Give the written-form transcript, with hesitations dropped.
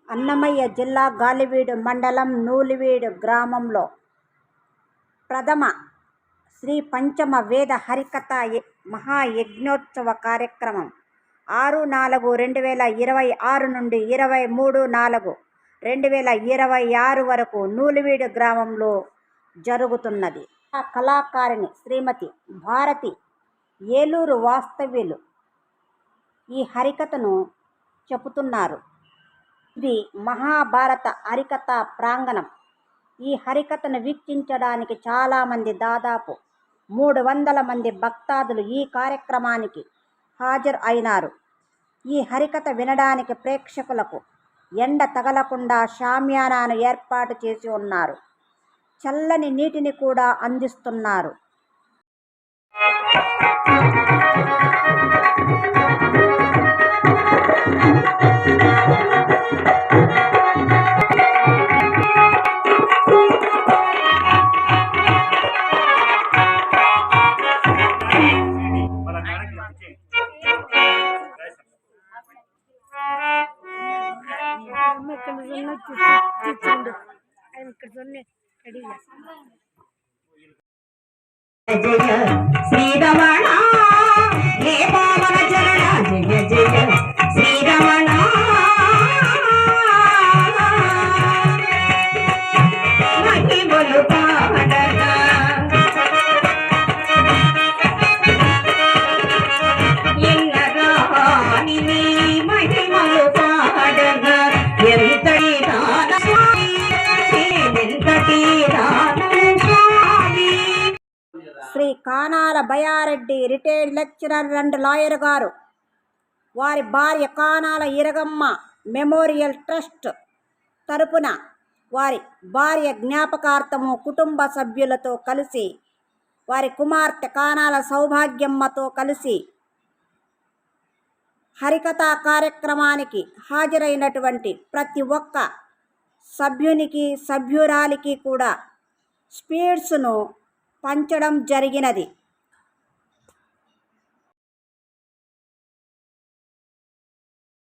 అన్నమయ్య జిల్లా గాలివీడు మండలం నూలివీడు గ్రామంలో ప్రథమ శ్రీ పంచమ వేద హరికథ మహాయజ్ఞోత్సవ కార్యక్రమం 6/4/2026 నుండి 23/4/2026 వరకు నూలివీడు గ్రామంలో జరుగుతున్నది. కళాకారిణి శ్రీమతి భారతి ఏలూరు వాస్తవ్యులు ఈ హరికథను చెబుతున్నారు. ఇది మహాభారత హరికథ ప్రాంగణం. ఈ హరికథను వీక్షించడానికి చాలామంది, దాదాపు 300 మంది భక్తాదులు ఈ కార్యక్రమానికి హాజరు అయినారు. ఈ హరికథ వినడానికి ప్రేక్షకులకు ఎండ తగలకుండా షామియానాను ఏర్పాటు చేసి ఉన్నారు. చల్లని నీటిని కూడా అందిస్తున్నారు. జయ శ్రీరమణ హే పావన చరణ జయ జయ శ్రీరమణ మహిమలు పాడగా ఎన్నరాని మహిమలు పాడగా ఎంతటి దాన ఎంతటి దాన Shri Kanala Bayareddy retired lecturer and lawyer గారు, వారి భార్య కానాల ఇరగమ్మ మెమోరియల్ ట్రస్ట్ తరపున వారి భార్య జ్ఞాపకార్థము కుటుంబ సభ్యులతో కలిసి, వారి కుమార్తె కానాల సౌభాగ్యమ్మతో కలిసి హరికథా కార్యక్రమానికి హాజరైనటువంటి ప్రతి ఒక్క సభ్యునికి సభ్యురాలికి కూడా స్వీట్స్ను పంచడం జరిగినది.